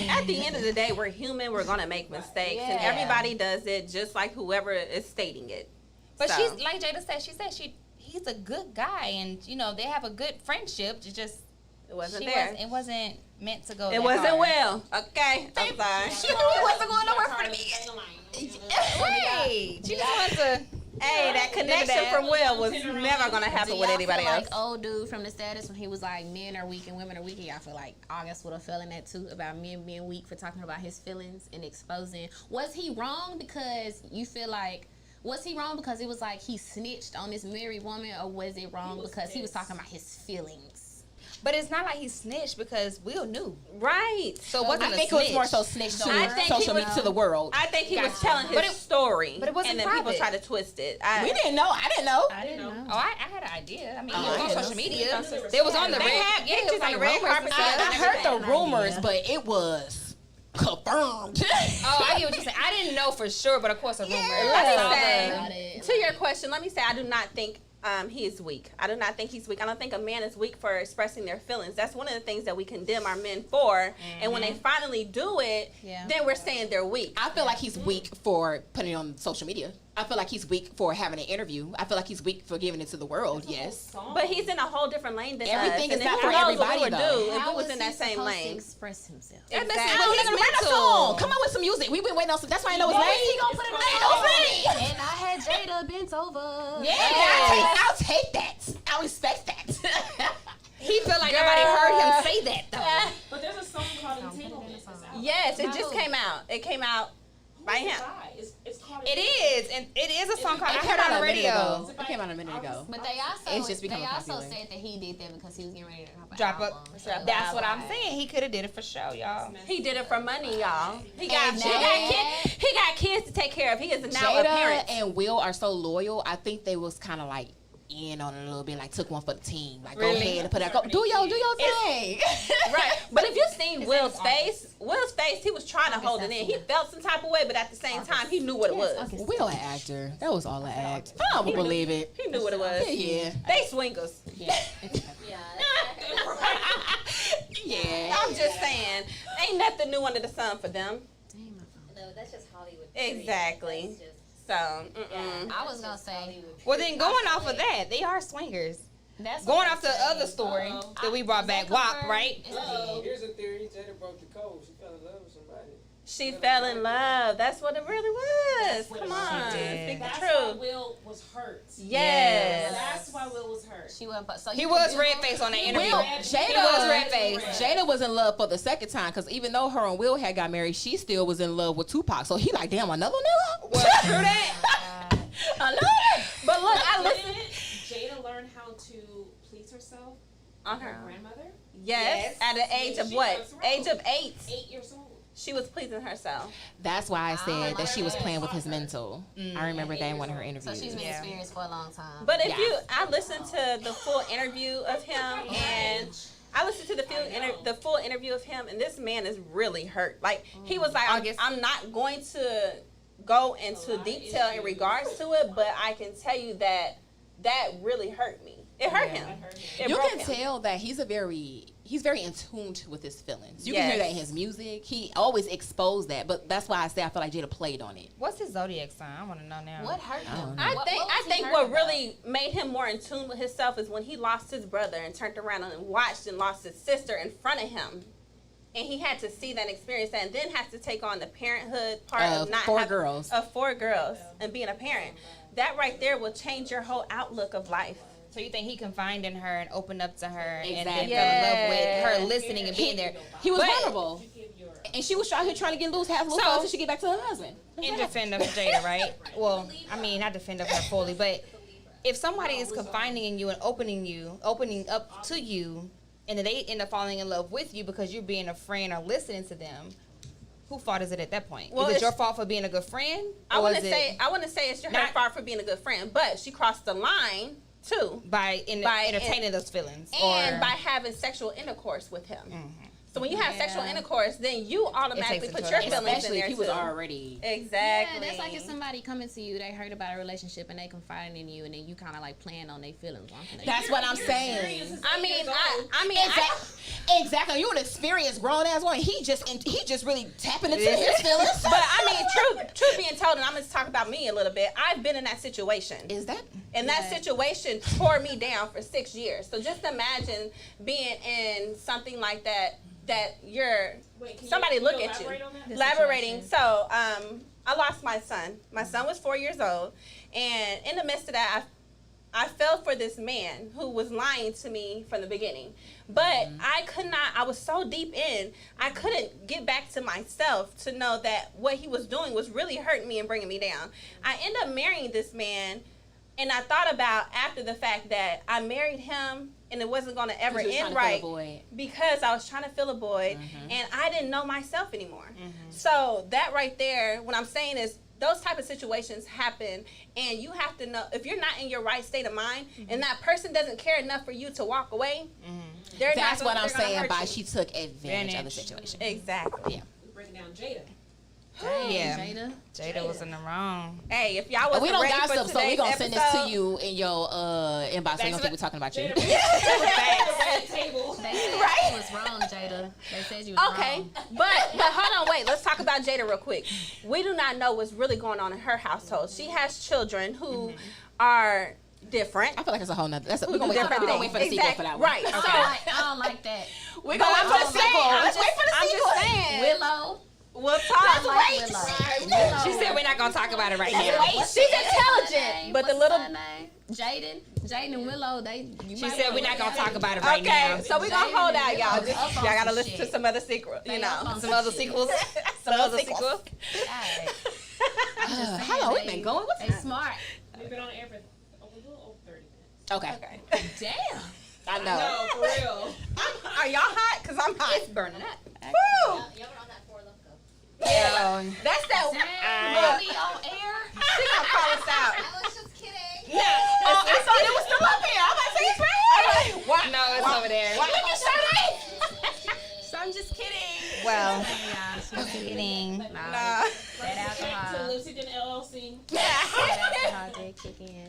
At the end of the day, we're human. We're gonna make mistakes, and Yeah. everybody does it, just like whoever is stating it. But So. she's like Jada said. She said he's a good guy, and you know they have a good friendship. It just It wasn't she there. it wasn't meant to go. It that wasn't hard. well. Okay, I'm sorry. She knew it wasn't going nowhere for me. Right. She just wanted to. Hey, that connection that. from Will was never gonna happen Do with y'all anybody feel else. like old dude from the status when he was like men are weak and women are weak? And y'all feel like August would have felt in that too about men being weak for talking about his feelings and exposing. Was he wrong because you feel like? Was he wrong because it was like he snitched on this married woman, or was it wrong because he was talking about his feelings? But it's not like he snitched because Will knew. Right. So it wasn't I a think it was snitch. more so snitch to I think he social media was- to the world. I think he was Gotcha. telling his But it- story, but it wasn't and then people private. try to twist it. We didn't know. I didn't know. I didn't know. Oh, I had an idea. I mean, Oh, it was I on didn't social know. media. They was on the They red. had Yeah, it was pictures on on the the red rumors and carpet. stuff. I heard the An rumors, idea. but it was confirmed. Oh, I get what you're saying. I didn't know for sure, but of course a rumor. Let I saw me the- say, Got it. to your question, let me say I do not think he is weak. I do not think he's weak. I don't think a man is weak for expressing their feelings. That's one of the things that we condemn our men for. And when they finally do it, Yeah. then we're saying they're weak. I feel like he's weak for putting it on social media. I feel like he's weak for having an interview. I feel like he's weak for giving it to the world. Yes. But he's in a whole different lane than Everything us. is And not who for knows everybody, what we would though. do if How we was was in he that same supposed to lane. express himself? That's Exactly. what he's Write a mental. song. Come on with some music. We've been waiting on some. That's why I know his name. He gonna put it Ain't no thing. And I had Jada bent over. Yeah, I'll take that. I'll respect that. He felt like nobody heard him say that though. But there's a song called Entanglement. It's out. Yes, it just came out. It came out by Who's him. the guy? It's called It is, and it is a song called. I It heard came it on out the a minute radio. ago. It came out a minute ago. But they also It's just becoming popular. said that he did that because he was getting ready to Drop drop up. an album. So That's what I'm saying. He could have did it for sure, y'all. He did it for money, y'all. He got And he got kids to take care of. He is now a Jada parent. and Will are so loyal. I think they was kind of like in on it a little bit, like took one for the team. Like Really? go ahead and put out. Go, do your thing. Right. But if you seen Will's face, he was trying to hold it in. He felt some type of way, but at the same time, he knew what it was. Will an actor. That was all an act. I don't believe it. He knew what it was. Yeah. They swingers. Yeah. Yeah. I'm just saying, ain't nothing new under the sun for them. No, that's just Hollywood. Exactly. That's just, So, mm-mm. I was gonna say Hollywood. Well, then going off of that, they are swingers. that's Going what off the I'm other saying. story that we brought back, WAP, right? Here's a theory. Jada broke the code. She fell in love with somebody. She fell in love. That's what it really was. what Come it was. on, She did. speak the That's why truth. Will was hurt. Yes. That's why Will was hurt. She wasn't. So He was red face on that interview. Will, He was red face. Jada was in love for the second time because even though her and Will had got married, she still was in love with Tupac. So he like, damn, another nigga? Well, true that. Another? But look, I Didn't listened Jada learn how to please herself? on Her her. grandmother? Yes, at the age of She what? was wrong. Age of 8. 8 years old. She was pleasing herself. That's why I said like that she was that. playing with his mental. I remember that in one of her interviews. So she's been Yeah. experienced for a long time. But if Yeah. I listened to the full interview of him, and I listened to the full interview of him, and this man is really hurt. Like he was like, I'm not going to go into detail in regards to it, but I can tell you that really hurt me. It hurt him. It You broke can him. tell that he's very in tune with his feelings. You can hear Yes. that in his music. He always exposed that, but that's why I say I feel like Jada played on it. What's his zodiac sign? I want to know now. What hurt him? I What think was he hurt what about? really made him more in tune with himself is when he lost his brother and turned around and watched and lost his sister in front of him. And he had to see that, experience that, and then has to take on the parenthood part of not four having- girls. of 4 girls and being a parent. That right there will change your whole outlook of life. So you think he confided in her and opened up to her and then Exactly. fell in love with Yeah. her listening and being there? He was But- vulnerable, and she was trying to get loose, have a little fun so she get back to her husband. In defense of Jada, right? Well, I mean, not defend of her fully, but if somebody is confiding in you and opening up to you, and then they end up falling in love with you because you're being a friend or listening to them, whose fault is it at that point? Well, is it it's- your fault for being a good friend? I Or want to is it say it's her not- fault for being a good friend, but she crossed the line too, by entertaining those feelings, and or by having sexual intercourse with him. So when you have sexual intercourse, then you automatically it put takes your it to feelings Especially in there if he was too. already. Exactly. Yeah, that's like if somebody coming to you, they heard about a relationship and they confiding in you, and then you kind of like playing on their feelings. That's what I'm saying. I mean, Exactly. You an experienced grown ass woman. He just really tapping into his feelings. But I mean, truth being told, and I'm going to talk about me a little bit. I've been in that situation. Is that? And that situation tore me down for 6 years. So just imagine being in something like that you're Wait, can somebody you look at you. elaborate on that? Elaborating. So I lost my son. My son was 4 years old, and in the midst of that, I fell for this man who was lying to me from the beginning. But I was so deep in, I couldn't get back to myself to know that what he was doing was really hurting me and bringing me down. I ended up marrying this man, and I thought about after the fact that I married him and it wasn't going to ever end right because I was trying to fill a void and I didn't know myself anymore. So that right there, what I'm saying is, those type of situations happen, and you have to know if you're not in your right state of mind, and that person doesn't care enough for you to walk away. That's what I'm they're gonna saying hurt by you. she took advantage of the situation. Exactly. Yeah. Breaking down Jada. yeah, Jada was in the wrong. Hey, if y'all wasn't We don't ready for gossip, so we today's gonna send this episode- to you in your inbox. So you don't think we're talking about you. Table. They said you was wrong, Jada. They said you was Okay, wrong. but hold on, wait. Let's talk about Jada real quick. We do not know what's really going on in her household. She has children who are different. I feel like it's a whole nother. We're gonna wait for the sequel for that one. Right. So I don't like that. We're gonna wait for the sequel. Let's wait for the I'm sequel. just saying. Willow. We'll talk. Willow. She said we're not gonna talk about it right now. She's intelligent, but the little. Jaden and Willow, She said we're not gonna talk about it right now. Okay, so we're gonna hold out, y'all. They Just, up on y'all gotta some listen to shit. some other sequels, you know. Some other sequels. Some other sequels. How long we been going? What's They smart. We've been on air for a little over 30 minutes. okay? Damn. I know. No, for real. Are y'all hot? Cause I'm hot. It's burning up. Woo! Y'all were on that 4 left go. Yeah. That's that. Damn. We on air. She gonna call us out. I was just kidding. I thought it was still up here. I'm about to say it's right here. Why? No, it's over there. So I'm just kidding. Well, Yeah, she's kidding. Nah. That Back to alcohol. Lucid LLC. That alcohol did kick in.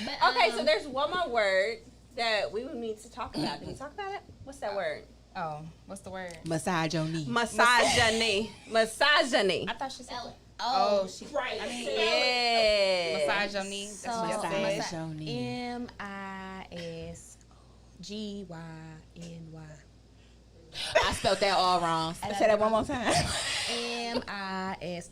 But, Okay, so there's one more word that we would need to talk about. Did we talk about it? What's that word? Oh, what's the word? Misogyny. Misogyny. Misogyny. I thought she said. oh, she. Right. Yeah. Massage your knee. That's so what she said. Misogyny. MISGYNY. I spelled that all wrong. Say that one more time. M-I-S.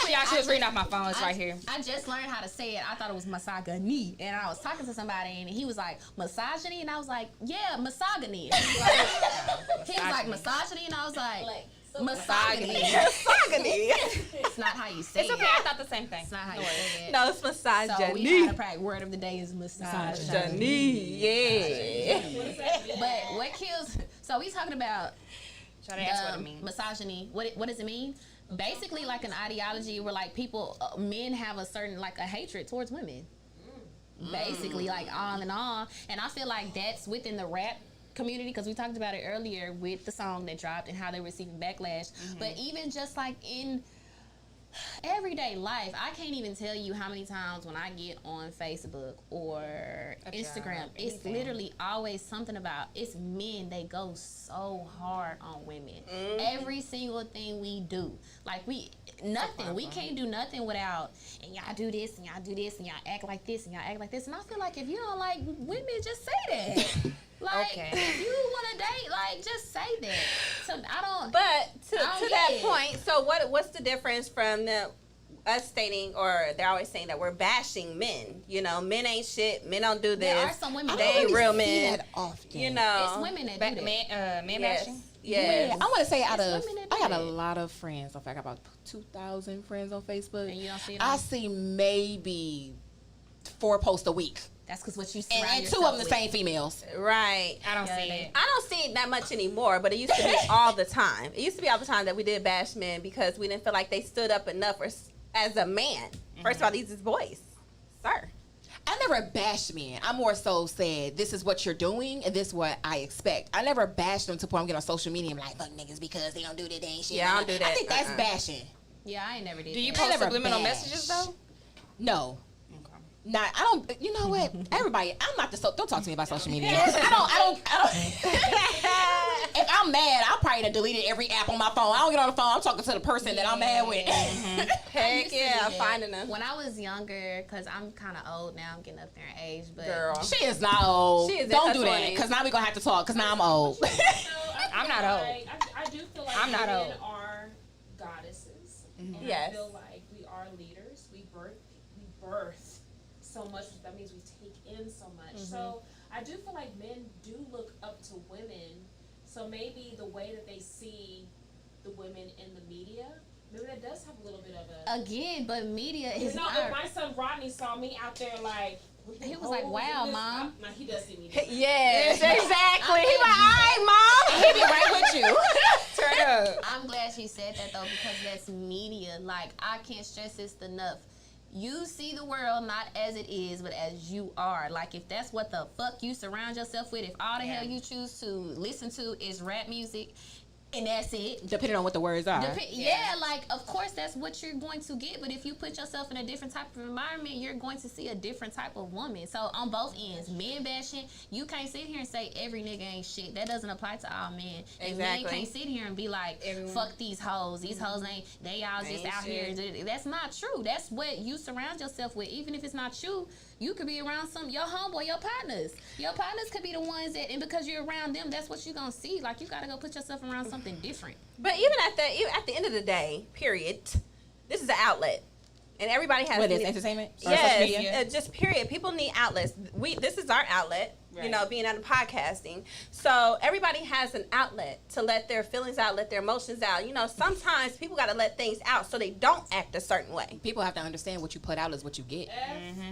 Yeah, she was reading off my phone. It's right here. I just learned how to say it. I thought it was misogyny. And I was talking to somebody and he was like, misogyny? And I was like, yeah, misogyny. And he was like, misogyny? And I was like misogyny. Misogyny. It's not how you say It's okay. it. I thought the same thing. It's not how you say it. No, it's So we misogyny. had to practice. Word of the day is misogyny. Yeah. What does that mean? But what kills? So we talking about Try to ask what it means. misogyny. What does it mean? Basically, like an ideology where like people, men have a certain like a hatred towards women. Basically, like on and on. And I feel like that's within the rap community because we talked about it earlier with the song that dropped and how they're receiving backlash. But even just like in everyday life, I can't even tell you how many times when I get on Facebook or Instagram, it's literally always something about it's men. They go so hard on women. Every single thing we do, like we can't do nothing without. And y'all do this and y'all do this and y'all act like this and y'all act like this. And I feel like if you don't like women, just say that. Like, Okay. if you want to date, like, just say that. So I don't. But to don't that get it. point, so what's the difference from us stating, or they're always saying that we're bashing men? You know, men ain't shit. Men don't do this. There are some women They that ain't do real see men. that often. You know, It's women that do that. Man Yes. bashing. Yes. I want to say out It's of women that I got do a it. lot of friends. In fact, I got about 2,000 friends on Facebook. And you don't see it I all? see maybe 4 posts a week, That's because what you surround and 2 yourself of them the with. same females. Right. I don't Yeah, see they- it. I don't see it that much anymore, but it used to be all the time. It used to be all the time that we did bash men because we didn't feel like they stood up enough as a man. First of all, these is boys. Sir. I never bashed men. I more so said, this is what you're doing, and this is what I expect. I never bashed them to the point I'm getting on social media and I'm like, fuck niggas because they don't do this, they ain't shit. Yeah, I don't do that. I think that's bashing. Yeah, I ain't never did Do you that. post never subliminal bash. messages though? No. Okay. Not, I don't, you know what? Everybody, I'm not the, don't talk to me about social media. I don't. If I'm mad, I'll probably done deleted every app on my phone. I don't get on the phone, I'm talking to the person that I'm mad with. Heck used to yeah, do I'm that. finding them. When I was younger, because I'm kind of old now, I'm getting up there in age, but Girl. She is not old. She is in Don't her do that, 20s. because now we're going to have to talk, because now I'm old. I'm not old. I do feel like I'm not women old. are goddesses. And Yes. I feel like we are leaders. We birth so much. That means we take in so much. So I do feel like men do look up to women. So maybe the way that they see the women in the media, maybe that does have a little bit of a. again, but media is You know, if my son Rodney saw me out there like. He was like, "Wow, Mom." No, he does see me. Yes, exactly. He like, all right, mom. He be right with you. Turn up. I'm glad she said that though because that's media. Like I can't stress this enough. You see the world not as it is, but as you are. Like if that's what the fuck you surround yourself with, if all the hell you choose to listen to is rap music, and that's it. Depending on what the words are. Yeah, like of course that's what you're going to get, but if you put yourself in a different type of environment, you're going to see a different type of woman. So on both ends, men bashing, you can't sit here and say every nigga ain't shit. That doesn't apply to all men. And men Exactly. can't sit here and be like, fuck these hoes. These hoes ain't, they all just Ain't out here. That's not true. That's what you surround yourself with. Even if it's not you, you could be around your homeboy, your partners. Your partners could be the ones that, and because you're around them, that's what you're gonna see. Like you gotta go put yourself around something different. But even at the end of the day, period, this is an outlet. And everybody has What is entertainment? Or social Yes, media? just period. People need outlets. This is our outlet, you Right. know, being on the podcasting. So everybody has an outlet to let their feelings out, let their emotions out. You know, sometimes people got to let things out so they don't act a certain way. People have to understand what you put out is what you get.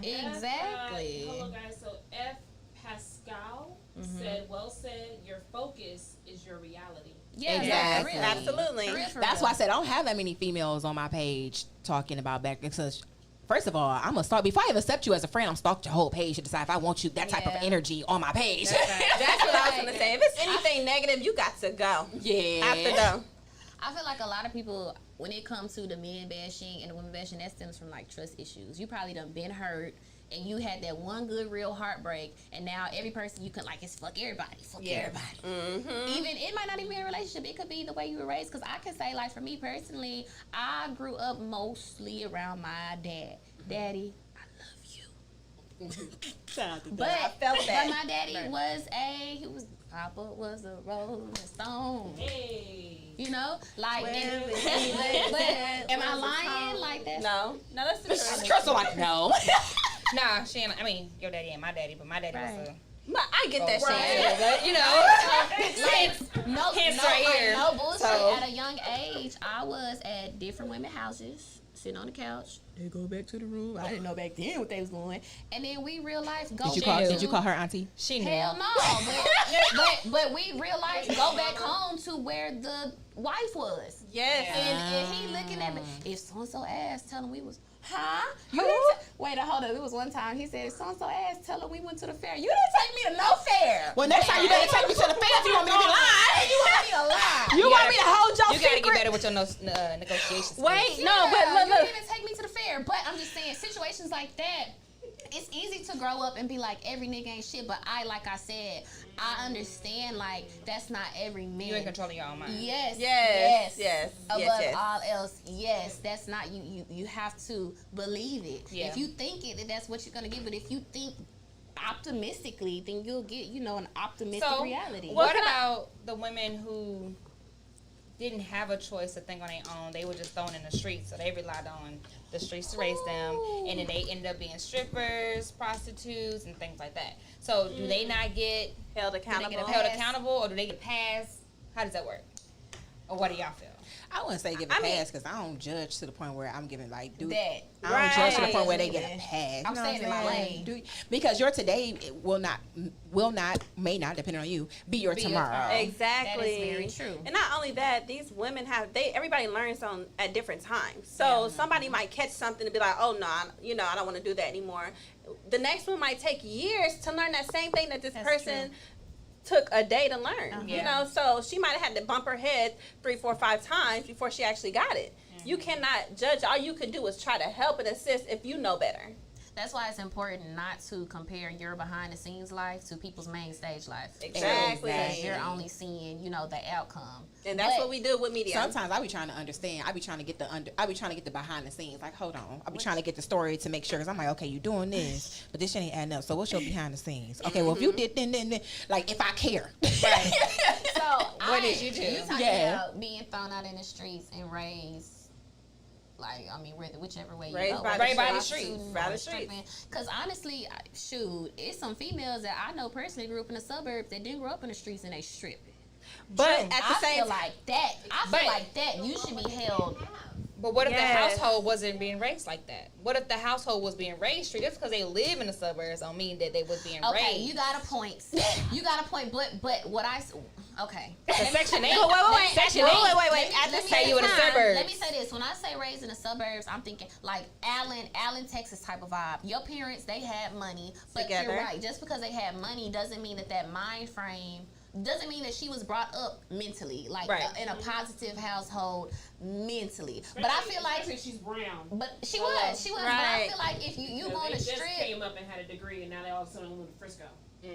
Exactly. Hello guys. So F. Pascal said, "Well said. Your focus is your reality." Yeah, Exactly. no, for real. Absolutely. For real, for That's real. why I said I don't have that many females on my page talking about back because first of all, I'm gonna start before I even accept you as a friend, I'm stalking your whole page to decide if I want you that type of Yeah. energy on my page. That's what I was going to say. If it's anything negative, you got to go. Yeah. After though. I feel like a lot of people, when it comes to the men bashing and the women bashing, that stems from like trust issues. You probably done been hurt and you had that one good real heartbreak, and now every person you could like is fuck everybody, everybody. Even it might not even be a relationship. It could be the way you were raised. Because I can say like for me personally, I grew up mostly around my dad. Daddy, I love you. But felt that. my daddy was Papa was a Rolling Stone. Hey. You know, like, Well, but am I lying? Like that? No, that's the truth. Crystal like, no. Nah, she ain't. I mean, your daddy ain't my daddy, but my daddy was a. But I get that Right. shit. But, you know, Like, no, Hints no, right like, here. no bullshit. So- At a young age, I was at different women's houses, sitting on the couch. They go back to the room. I didn't know back then what they was doing. And then we real life go Did back you to- call her auntie? she knew. Hell no. But we real life go back home to where the wife was. Yes. And he looking at me. If so and so asked, tell him we was. Huh? You didn't wait, hold up. It was one time he said, so and so asked, tell him we went to the fair. You didn't take me to no fair. Well, next time you better take me to the fair if you want me to be lying. You want me to lie? You want me to hold your You gotta secret? get better with your negotiations. Wait, Yeah, no, but you look. didn't even take me to the fair. But I'm just saying, situations like that, it's easy to grow up and be like, every nigga ain't shit. But like I said, I understand, like, that's not every man. You in control of your own mind. Yes. Yes. Above Yes. all else, yes, that's not you. You have to believe it. Yeah. If you think it, that's what you're gonna get. But if you think optimistically, then you'll get, an optimistic So, reality. what about the women who didn't have a choice to think on their own? They were just thrown in the streets, so they relied on the streets to raise them, and then they ended up being strippers, prostitutes, and things like that. So, do they not get Held do they accountable. get held accountable, or do they get passed? How does that work? Or what do y'all feel? I wouldn't say give a pass because I don't judge to the point where I'm giving like, dude. that. I don't judge to the Right. point where they get a pass. I'm You know staying in what my saying? lane. Because your today will not, may not, depending on you, be your Be your tomorrow. tomorrow. Exactly. That is very true. And not only that, these women everybody learns at different times. So somebody might catch something and be like, oh no, I don't want to do that anymore. The next one might take years to learn that same thing that this That's person took a day to learn. Yeah. You know, so she might have had to bump her head 3, 4, 5 times before she actually got it. You cannot judge. All you could do is try to help and assist if you know better. That's why it's important not to compare your behind the scenes life to people's main stage life. Exactly. Because you're only seeing, the outcome. And that's But- what we do with media. Sometimes I be trying to understand. I be trying to get the behind the scenes. Like, hold on. I be trying to get the story to make sure. Because I'm like, okay, you doing this, but this shit ain't adding up. So what's your behind the scenes? Okay, well, if you did, then, like, if I care. Right. So What did you do? You talking Yeah. about being thrown out in the streets and raised, whichever way you Raised go. by the Right by the streets. streets. By the streets. Because honestly, shoot, it's some females that I know personally grew up in the suburbs that didn't grow up in the streets and they stripping. But at the I same feel time, like that. But- You should be held. But what if Yes. the household wasn't being raised like that? What if the household was being raised street? Just because they live in the suburbs don't mean that they was being Okay, raised. you got a point. You got a point. But what okay. The Section 8. wait. Section Wait, 8. wait. Let me- At the let me say same you in the time, suburbs. Let me say this. When I say raised in the suburbs, I'm thinking like Allen, Texas type of vibe. Your parents, they had money, but Together. you're right. Just because they had money doesn't mean that mind frame doesn't mean that she was brought up mentally, like Right. in a positive household mentally. But I feel like, Especially she's brown. but she was. But I Right. feel like if you They go on a just strip. came up and had a degree, and now they all of a sudden live in Frisco. But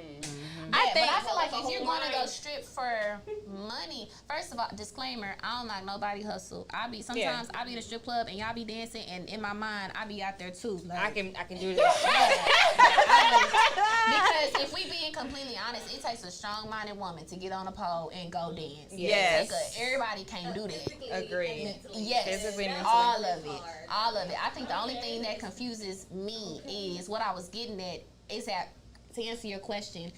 think- I feel like That's if a you're whole going to go line. strip for money, first of all, disclaimer, I don't like nobody hustle. Sometimes I be in a strip club and y'all be dancing, and in my mind, I be out there too. Like, I can do this. because if we being completely honest, it takes a strong-minded woman to get on a pole and go dance. Yes. Everybody can't do that. Agreed. Yes, Physically, mentally. all of it. I think the only thing that confuses me is what I was getting at is that, to answer your question,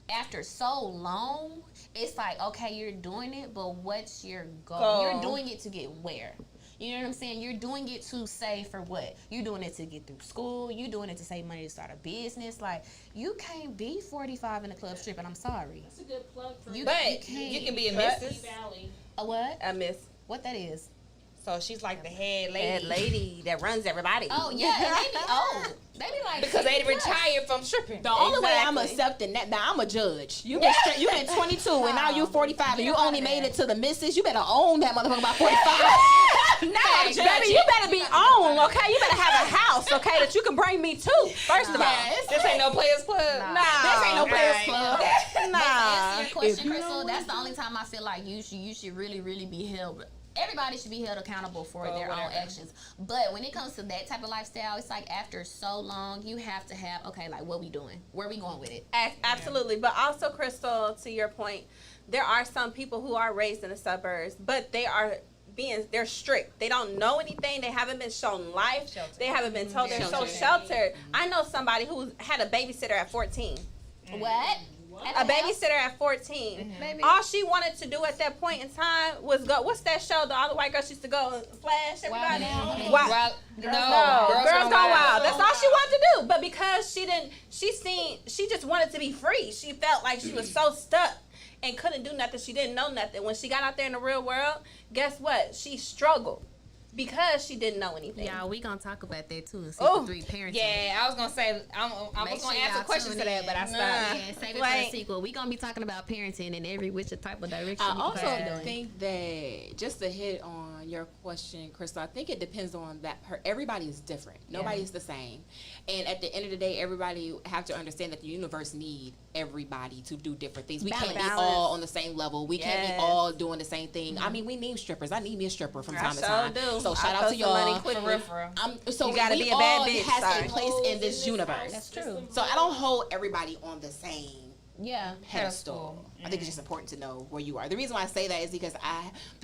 after so long, it's like, okay, you're doing it, but what's your goal? You're doing it to get where? You know what I'm saying? You're doing it to save for what? You're doing it to get through school. You're doing it to save money to start a business. Like, you can't be 45 in the club stripping. I'm sorry. That's a good plug for You- you. But can't. you can be a But- missus. Valley. A what? I miss What that is? So she's like the head lady. that lady that runs everybody. Oh, yeah. And they be old. They be like, Because they 60 plus. retired from stripping. The only way I'm Exactly. accepting that, now I'm a judge. You been 22 and now you 45 and you only made it to the missus. You better own that motherfucker by 45. Facts, Baby, you better be on, okay? You better have a house, okay, that you can bring me to, first of all. This ain't no players club. This ain't no players Alright. club. To Nah. answer your question, Crystal, that's the only time I feel like you should really, really be held everybody should be held accountable for their own actions. But when it comes to that type of lifestyle, it's like after so long, you have to have, okay, like what we doing? Where we going with it? Absolutely. But also, Crystal, to your point, there are some people who are raised in the suburbs, but they're strict. They don't know anything. They haven't been shown life. They haven't been told. They're so sheltered. I know somebody who had a babysitter at 14. What? A babysitter at 14. All she wanted to do at that point in time was go. What's that show? The all the white girls used to go and flash everybody. Girls Gone Wild. That's all she wanted to do. But because she just wanted to be free. She felt like she was so stuck and couldn't do nothing. She didn't know nothing. When she got out there in the real world, guess what? She struggled because she didn't know anything. Y'all, we gonna talk about that too in season 3 parenting. Yeah, I was gonna say I was gonna answer questions to that, but I stopped. Yeah, save it for the sequel. We gonna be talking about parenting in every which type of direction. I also think that, just to hit on your question, Crystal, I think it depends on that. Everybody is different. Nobody's the same. And at the end of the day, everybody have to understand that the universe need everybody to do different things. We can't be all on the same level. We can't be all doing the same thing. I mean, we need strippers. I need me a stripper from time to time. So shout out to y'all. So you gotta we be a bad all bitch. has a place in this universe. That's true. So I don't hold everybody on the same pedestal. Mm-hmm. I think it's just important to know where you are. The reason why I say that is because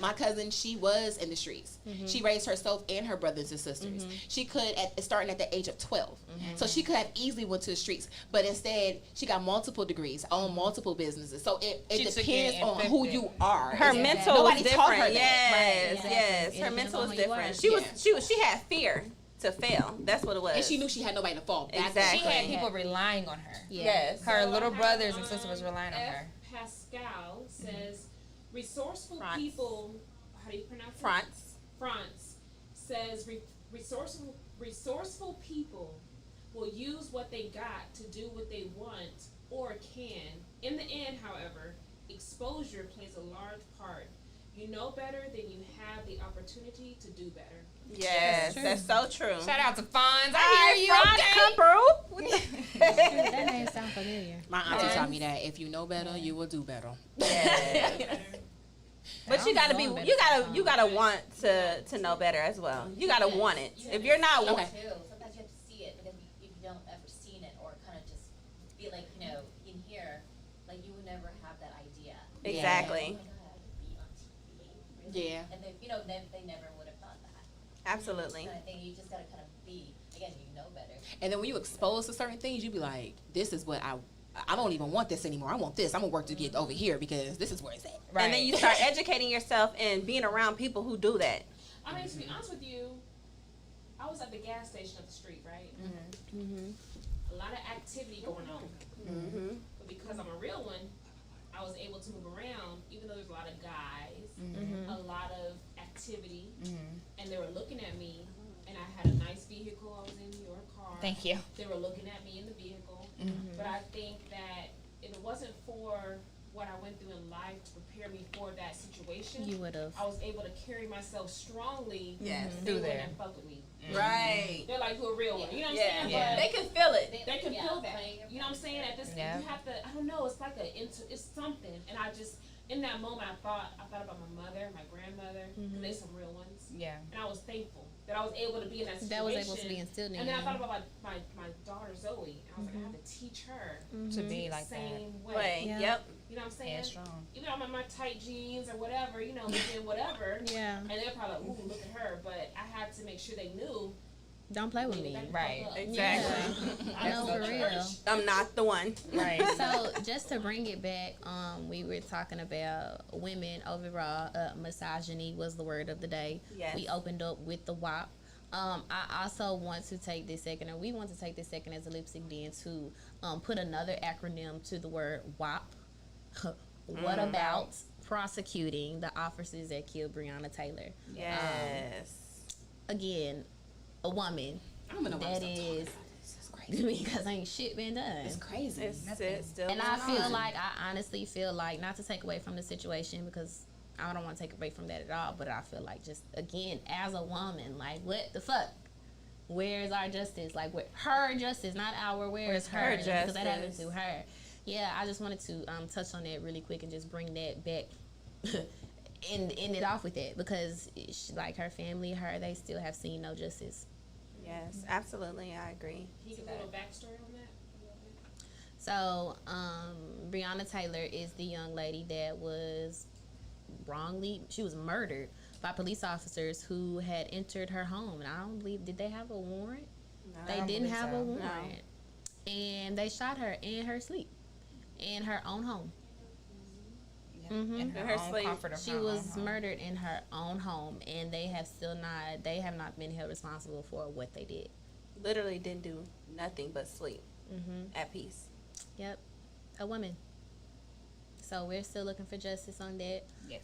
my cousin, she was in the streets. Mm-hmm. She raised herself and her brothers and sisters. Mm-hmm. She could, starting at the age of 12. So she could have easily went to the streets, but instead she got multiple degrees, owned multiple businesses. So it depends on who you are. Her mental Nobody was taught her different. that. Yes. Her mental was different. She had fear to fail. That's what it was. And she knew she had nobody to fall back. Exactly. She had people relying on her. Yes. Her little brothers and sisters was relying on her. Pascal says, resourceful people, how do you pronounce it? France says, resourceful people will use what they got to do what they want or can. In the end, however, exposure plays a large part. You know better, then you have the opportunity to do better. Yes, that's so true. Shout out to Fonz. I hear you. That name sounds familiar. My auntie taught me that if you know better, you will do better. Yeah. But you gotta want to know better as well. You gotta want it. If you're not, sometimes you have to see it, because if you don't ever seen it or kind of just feel like in here, like you would never have that idea. Exactly. Oh my God, I could be on TV. Really? Yeah. And they never would have thought that. Absolutely. So I think you just gotta kind of be, again, you know better. And then when you expose to certain things, you be like, this is what I don't even want this anymore. I want this. I'm gonna work to get over here because this is where it's at. Right. And then you start educating yourself and being around people who do that. I mean, to be honest with you, I was at the gas station up the street, right? A lot of activity going on. But because I'm a real one, I was able to move around, even though there's a lot of guys, a lot of activity, and they were looking at me, and I had a nice vehicle. I was in your car. Thank you. They were looking at me in the vehicle. But I think that if it wasn't for what I went through in life to prepare me for that situation, You would have. I was able to carry myself strongly. Yes. They Through there. wouldn't fuck with me. Right. They're like, you're a real one. You know what I'm Yeah. saying? Yeah. But They can feel it. they can Yeah, feel that. playing your You know what I'm saying? At this, Yeah. you have to. I don't know. It's like it's something. And I just, in that moment, I thought about my mother, my grandmother. And they some real ones. Yeah. And I was thankful that I was able to be in that situation. That was able to be instilled in And then I you. thought about my daughter Zoe. And I was like, I have to teach her To be like that. same way. Way. Yeah. Yep. You know what I'm saying? Yeah, strong. Even though I'm in my tight jeans or whatever, looking whatever. Yeah. And they're probably like, ooh, look at her. But I had to make sure they knew. Don't play with me. Right. Exactly. I know, for real. I'm not the one. Right. So just to bring it back, we were talking about women overall. Misogyny was the word of the day. Yes. We opened up with the WAP. I also want to take this second, or we want to take this second as a lip sync then to put another acronym to the word WAP. What about prosecuting the officers that killed Breonna Taylor? Yes. Again, a woman I don't know why that I'm so is, It's crazy. because ain't shit been done. It's crazy. It's still And I going feel on. like, I honestly feel like, not to take away from the situation, because I don't want to take away from that at all, but I feel like, just again, as a woman, like, what the fuck? Where's our justice? Like, her justice, not our, where's her? her Because that happened justice? to her. Yeah, I just wanted to touch on that really quick and just bring that back. end it off with it because like her family, they still have seen no justice. Yes, absolutely, I agree. Can you give a little backstory on that? So, Breonna Taylor is the young lady that was she was murdered by police officers who had entered her home. And I don't believe, did they have a warrant? No. They didn't have a warrant. No. And they shot her in her sleep, in her own home. In her own sleep. comfort of She her was own home. murdered in her own home, and they have not been held responsible for what they did. Literally didn't do nothing but sleep Mm-hmm. at peace. Yep, a woman. So we're still looking for justice on that. Yes.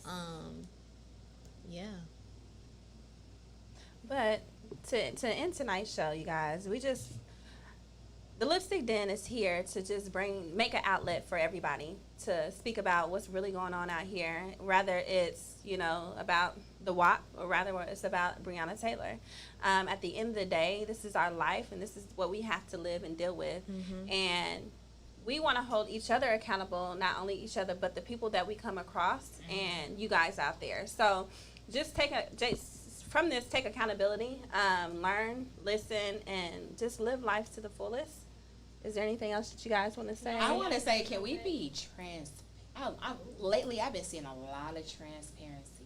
Yeah. But to end tonight's show, you guys, the Lipstick Den is here to just make an outlet for everybody to speak about what's really going on out here. Rather it's, about the WAP or rather it's about Breonna Taylor. At the end of the day, this is our life and this is what we have to live and deal with. And we want to hold each other accountable, not only each other, but the people that we come across and you guys out there. So just take accountability, learn, listen, and just live life to the fullest. Is there anything else that you guys want to say? I want to say, can we be lately, I've been seeing a lot of transparency,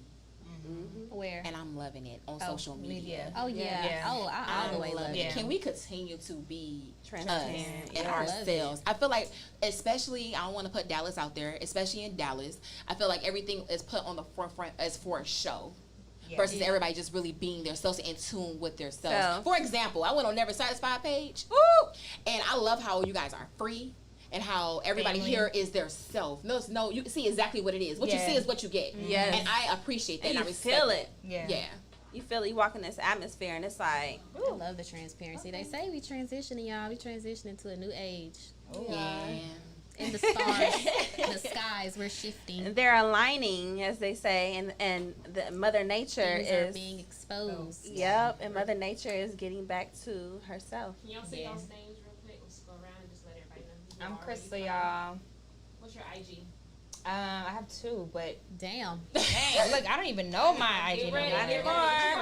Where? and I'm loving it on social media. Oh yeah. Yeah. Oh, I all the way love it. Yeah. Can we continue to be Transparent. us and Yeah. ourselves? I feel like, especially, I don't want to put Dallas out there, especially in Dallas, I feel like everything is put on the forefront as for a show. Yeah. Versus everybody just really being themselves in tune with themselves. So- For example, I went on Never Satisfied page, woo, and I love how you guys are free and how everybody Family. here is their self. No, you can see exactly what it is. What you Yeah. see is what you get. Yes. And I appreciate that. And And you I respect feel it. Yeah. Yeah. You feel it. You walk in this atmosphere and it's like, I love the transparency. They say we transitioning, y'all. We transitioning to a new age. Yeah. In the stars, the skies, we're shifting. they're aligning, as they say, and the Mother Nature Things are is being exposed. Yep, and Mother Nature is getting back to herself. Can y'all say Yeah. y'all's names real quick? Let's go around and just let everybody know who you I'm are, Crystal, where you y'all. from. What's your IG? I have two, but Damn. dang, look, I don't even know my IG Get no ready, more. get ready. Get your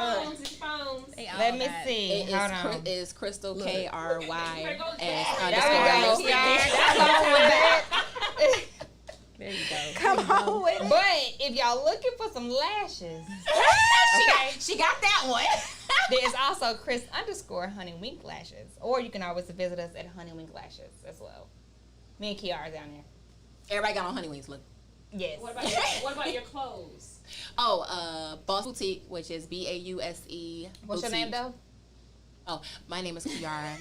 phones, get your phones. They all Let me got- see. It Hold on. is Crystal Look. KRY There There we go. That's all with it. There you go. Come on with it. But if y'all looking for some lashes, okay, She got that one. there's also Chris_Honeywink lashes, or you can always visit us at Honeywink Lashes as well. Me and Kiara down there. Everybody got on honey wings. Look. Yes. What about your clothes? Oh, Boss Boutique, which is BAUSE. What's your name though? Oh, my name is Kiara.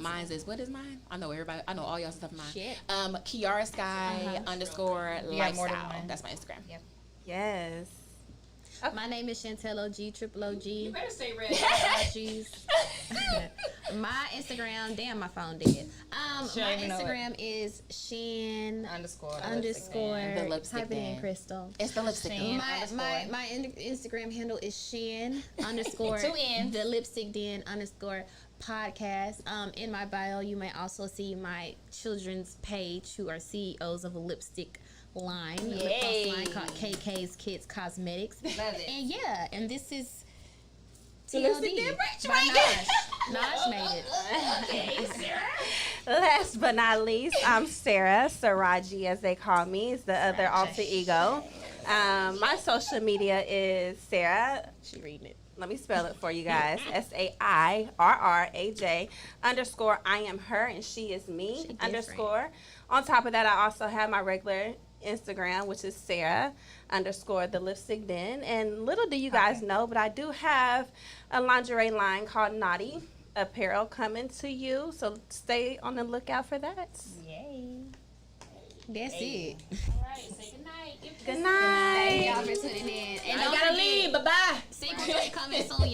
Mine is, what is mine? I know everybody. I know all y'all stuff. Mine. Shit. Kiara Sky _ You got more than lifestyle. one. That's my Instagram. Yep. Yes. My name is Chantel OG, Triple OG. You better stay ready. OGs. My Instagram, damn, my phone dead. She My don't even know it. Instagram is Shin _. The lipstick type it in, Dan. Crystal. It's the lipstick. Shan. Dan. My Instagram handle is Shin _ Two N's. the lipstick den _ podcast. In my bio, you may also see my children's page, who are CEOs of a lipstick line, a lip gloss Yay. line called KK's Kids Cosmetics. Love it. And yeah, and this is lipstick TLD den merch, by right? Naj. Naj made it. Last but not least, I'm Sarah Saraji, as they call me. It's the other alter ego. My social media is Sarah. She reading it. Let me spell it for you guys. SAIRRAJ _ I am her and she is me She different. _ On top of that, I also have my regular Instagram, which is Sarah _ the lipstick den. And little do you guys know, but I do have a lingerie line called Naughty Apparel coming to you. So stay on the lookout for that. Yay. That's it. All right, say good night. Give Good kisses. night. Thank y'all for tuning in. And I don't gotta forget, leave. Bye bye. Sequel 3 coming soon, y'all.